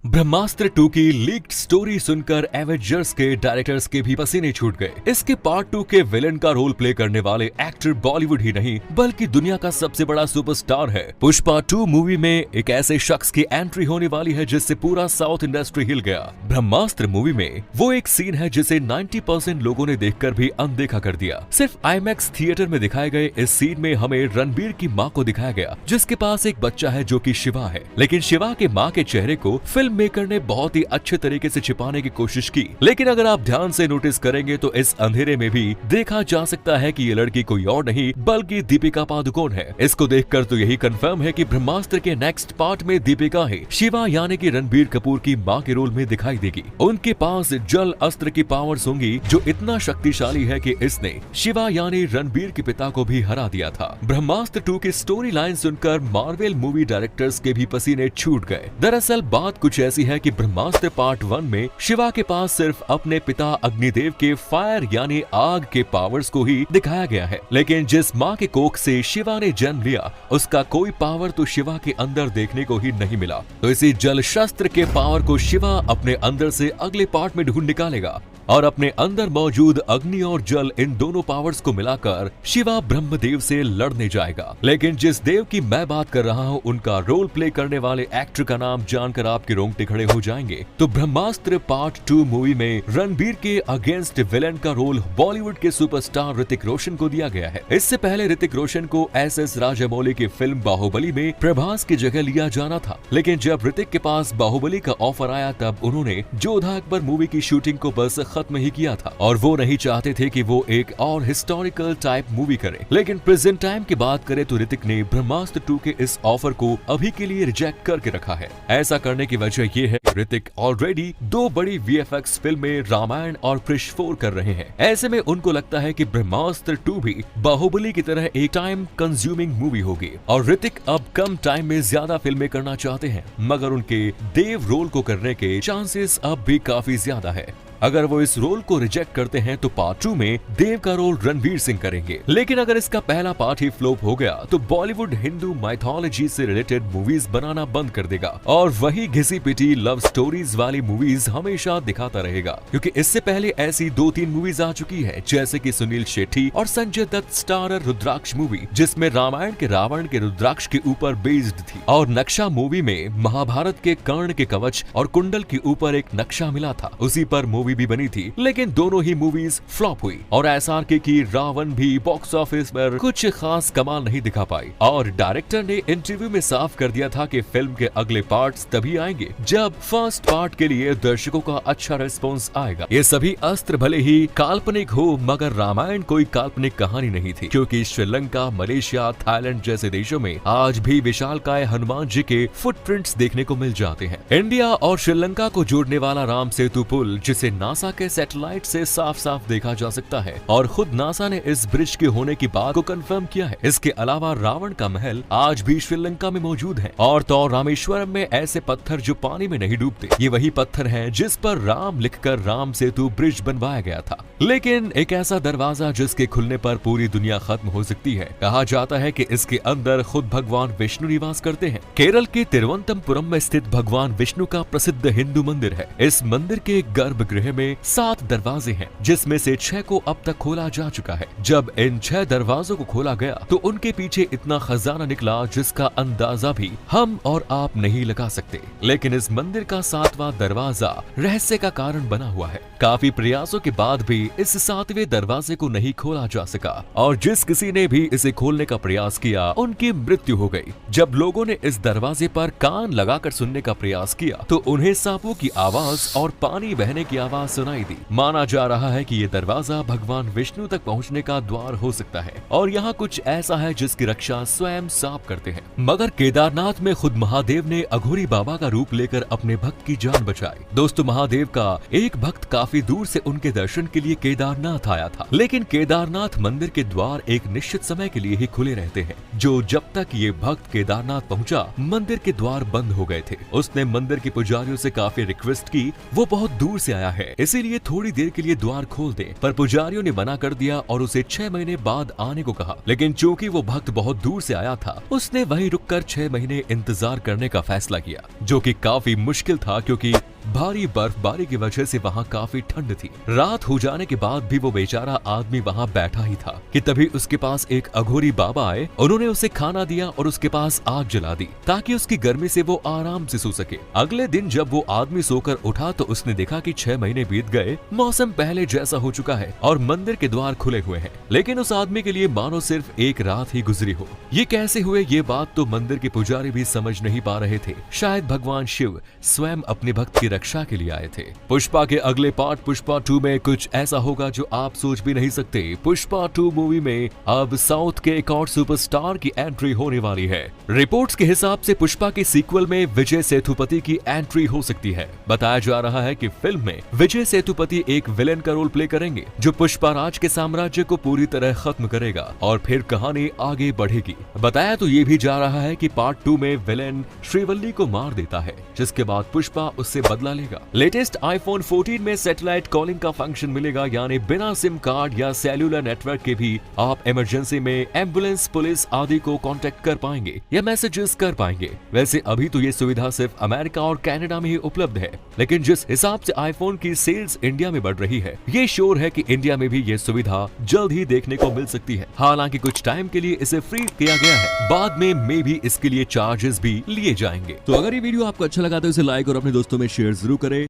ब्रह्मास्त्र 2 की leaked story सुनकर Avengers के डायरेक्टर्स के भी पसीने छूट गए। इसके पार्ट 2 के विलेन का रोल प्ले करने वाले एक्टर बॉलीवुड ही नहीं बल्कि दुनिया का सबसे बड़ा सुपरस्टार है। पुष्पा 2 मूवी में एक ऐसे शख्स की एंट्री होने वाली है जिससे पूरा साउथ इंडस्ट्री हिल गया। ब्रह्मास्त्र मूवी में वो एक सीन है जिसे 90% लोगों ने देखकर भी अनदेखा कर दिया। सिर्फ आईमैक्स थिएटर में दिखाए गए इस सीन में हमें रणबीर की माँ को दिखाया गया जिसके पास एक बच्चा है जो कि शिवा है। लेकिन शिवा के माँ के चेहरे को फिल्म मेकर ने बहुत ही अच्छे तरीके से छिपाने की कोशिश की। लेकिन अगर आप ध्यान से नोटिस करेंगे तो इस अंधेरे में भी देखा जा सकता है कि ये लड़की कोई और नहीं बल्कि दीपिका पादुकोण है। इसको देखकर तो यही कंफर्म है कि ब्रह्मास्त्र के नेक्स्ट पार्ट में दीपिका ही शिवा यानी कि रणबीर कपूर की माँ के रोल में दिखाई देगी। उनके पास जल अस्त्र की पावर्स होंगी जो इतना शक्तिशाली है कि इसने शिवा यानी रणबीर के पिता को भी हरा दिया था। ब्रह्मास्त्र 2 की स्टोरी लाइन सुनकर मार्वल मूवी डायरेक्टर्स के भी पसीने छूट गए। दरअसल बात कुछ ऐसी है कि ब्रह्मास्त्र पार्ट 1 में शिवा के पास सिर्फ अपने पिता अग्निदेव के फायर यानी आग के पावर्स को ही दिखाया गया है। लेकिन जिस माँ के कोख से शिवा ने जन्म लिया उसका कोई पावर तो शिवा के अंदर देखने को ही नहीं मिला। तो इसी जल शस्त्र के पावर को शिवा अपने अंदर से अगले पार्ट में ढूंढ निकालेगा और अपने अंदर मौजूद अग्नि और जल इन दोनों पावर्स को मिलाकर शिवा ब्रह्मदेव से लड़ने जाएगा। लेकिन जिस देव की मैं बात कर रहा हूँ उनका रोल प्ले करने वाले एक्टर का नाम जानकर आपके रोंगटे खड़े हो जाएंगे। तो ब्रह्मास्त्र पार्ट 2 मूवी में रणबीर के अगेंस्ट विलेन का रोल बॉलीवुड के सुपरस्टार ऋतिक रोशन को दिया गया है। इससे पहले ऋतिक रोशन को एस राजामौली की फिल्म बाहुबली में प्रभास की जगह लिया जाना था। लेकिन जब ऋतिक के पास बाहुबली का ऑफर आया तब उन्होंने जोधा अकबर मूवी की शूटिंग को बस खत्म ही किया था और वो नहीं चाहते थे कि वो एक और हिस्टोरिकल टाइप मूवी करे। लेकिन प्रेजेंट टाइम की बात करें तो ऋतिक ने ब्रह्मास्त्र 2 के इस ऑफर को अभी के लिए रिजेक्ट करके रखा है। ऐसा करने की वजह ये है ऋतिक ऑलरेडी 2 बड़ी VFX फिल्में रामायण और कृष 4 कर रहे हैं। ऐसे में उनको लगता है कि ब्रह्मास्त्र 2 भी बाहुबली की तरह एक टाइम कंज्यूमिंग मूवी होगी और ऋतिक अब कम टाइम में ज्यादा फिल्में करना चाहते हैं मगर उनके देव रोल को करने के चांसेस अब भी काफी ज्यादा है। अगर वो इस रोल को रिजेक्ट करते हैं तो पार्ट 2 में देव का रोल रणवीर सिंह करेंगे। लेकिन अगर इसका पहला पार्ट ही फ्लॉप हो गया तो बॉलीवुड हिंदू माइथोलॉजी से रिलेटेड मूवीज बनाना बंद कर देगा और वही घिसी पिटी लव स्टोरीज वाली मूवीज हमेशा दिखाता रहेगा। क्योंकि इससे पहले ऐसी 2-3 मूवीज आ चुकी है जैसे कि सुनील शेट्टी और संजय दत्त स्टारर रुद्राक्ष मूवी जिसमें रामायण के रावण के रुद्राक्ष के ऊपर बेस्ड थी और नक्शा मूवी में महाभारत के कर्ण के कवच और कुंडल के ऊपर एक नक्शा मिला था, उसी पर मूवी भी बनी थी। लेकिन दोनों ही मूवीज फ्लॉप हुई और SRK की रावण भी बॉक्स ऑफिस पर कुछ खास कमाल नहीं दिखा पाई और डायरेक्टर ने इंटरव्यू में साफ कर दिया था कि फिल्म के अगले पार्ट्स तभी आएंगे जब फर्स्ट पार्ट के लिए दर्शकों का अच्छा रिस्पॉन्स आएगा। ये सभी अस्त्र भले ही काल्पनिक हो मगर रामायण कोई काल्पनिक कहानी नहीं थी क्योंकि श्रीलंका, मलेशिया, थाईलैंड जैसे देशों में आज भी विशालकाय हनुमान जी के फुटप्रिंट्स देखने को मिल जाते हैं। इंडिया और श्रीलंका को जोड़ने वाला राम सेतु पुल जिसे नासा के सैटेलाइट से साफ साफ देखा जा सकता है और खुद नासा ने इस ब्रिज के होने की बात को कंफर्म किया है। इसके अलावा रावण का महल आज भी श्रीलंका में मौजूद है और तो रामेश्वरम में ऐसे पत्थर जो पानी में नहीं डूबते ये वही पत्थर हैं जिस पर राम लिखकर राम सेतु ब्रिज बनवाया गया था। लेकिन एक ऐसा दरवाजा जिसके खुलने पर पूरी दुनिया खत्म हो सकती है। कहा जाता है कि इसके अंदर खुद भगवान विष्णु निवास करते हैं। केरल के तिरुवनंतपुरम में स्थित भगवान विष्णु का प्रसिद्ध हिंदू मंदिर है। इस मंदिर के गर्भगृह में 7 दरवाजे हैं जिसमें से 6 को अब तक खोला जा चुका है। जब इन 6 दरवाजों को खोला गया तो उनके पीछे इतना खजाना निकला जिसका अंदाजा भी हम और आप नहीं लगा सकते। लेकिन इस मंदिर का 7वां दरवाजा रहस्य का कारण बना हुआ है। काफी प्रयासों के बाद भी इस 7वें दरवाजे को नहीं खोला जा सका और जिस किसी ने भी इसे खोलने का प्रयास किया उनकी मृत्यु हो गई। जब लोगों ने इस दरवाजे पर कान लगाकर सुनने का प्रयास किया तो उन्हें सांपों की आवाज और पानी बहने की आवाज सुनाई दी। माना जा रहा है कि ये दरवाजा भगवान विष्णु तक पहुंचने का द्वार हो सकता है और यहाँ कुछ ऐसा है जिसकी रक्षा स्वयं सांप करते हैं। मगर केदारनाथ में खुद महादेव ने अघोरी बाबा का रूप लेकर अपने भक्त की जान बचाई। दोस्तों महादेव का एक भक्त काफी दूर से उनके दर्शन के लिए केदारनाथ आया था। लेकिन केदारनाथ मंदिर के द्वार एक निश्चित समय के लिए ही खुले रहते हैं, जो जब तक ये भक्त केदारनाथ पहुंचा मंदिर के द्वार बंद हो गए थे। उसने मंदिर के पुजारियों से काफी रिक्वेस्ट की, वो बहुत दूर से आया है इसीलिए थोड़ी देर के लिए द्वार खोल दे, पर पुजारियों ने मना कर दिया और उसे 6 महीने बाद आने को कहा। लेकिन चूंकि वो भक्त बहुत दूर से आया था, उसने वहीं रुककर 6 महीने इंतजार करने का फैसला किया, जो कि काफी मुश्किल था क्योंकि भारी बर्फबारी की वजह से वहाँ काफी ठंड थी। रात हो जाने के बाद भी वो बेचारा आदमी वहाँ बैठा ही था कि तभी उसके पास एक अघोरी बाबा आए। उन्होंने उसे खाना दिया और उसके पास आग जला दी ताकि उसकी गर्मी से वो आराम से सो सके। अगले दिन जब वो आदमी सोकर उठा तो उसने देखा कि 6 महीने बीत गए, मौसम पहले जैसा हो चुका है और मंदिर के द्वार खुले हुए हैं। लेकिन उस आदमी के लिए मानो सिर्फ एक रात ही गुजरी हो। ये कैसे हुए ये बात तो मंदिर के पुजारी भी समझ नहीं पा रहे थे। शायद भगवान शिव स्वयं अपने भक्त की रक्षा के लिए आए थे। पुष्पा के अगले पार्ट पुष्पा 2 में कुछ ऐसा होगा जो आप सोच भी नहीं सकते। पुष्पा 2 मूवी में अब साउथ के एक और सुपरस्टार की एंट्री होने वाली है। रिपोर्ट्स के हिसाब से पुष्पा के सीक्वल में विजय सेतुपति की एंट्री हो सकती है। बताया जा रहा है कि फिल्म में विजय सेतुपति एक विलेन का रोल प्ले करेंगे जो पुष्पा राज के साम्राज्य को पूरी तरह खत्म करेगा और फिर कहानी आगे बढ़ेगी। बताया तो ये भी जा रहा है कि पार्ट 2 में विलेन श्रीवल्ली को मार देता है, जिसके बाद पुष्पा उससे बदला लेगा। लेटेस्ट आईफोन 14 में सैटेलाइट कॉलिंग का फंक्शन मिलेगा, यानी बिना सिम कार्ड या सेल्यूलर नेटवर्क के भी आप इमरजेंसी में एम्बुलेंस, पुलिस आदि को कांटेक्ट कर पाएंगे या मैसेजेस कर पाएंगे। वैसे अभी तो ये सुविधा सिर्फ अमेरिका और कनाडा में ही उपलब्ध है, लेकिन जिस हिसाब से आईफोन की सेल्स इंडिया में बढ़ रही है, ये श्योर है कि इंडिया में भी ये सुविधा जल्द ही देखने को मिल सकती है। हालांकि कुछ टाइम के लिए इसे फ्री किया गया है, बाद में मे भी इसके लिए चार्जेस भी लिए जाएंगे। तो अगर ये वीडियो आपको अच्छा लगा तो इसे लाइक और अपने दोस्तों में शेयर जरूर करें।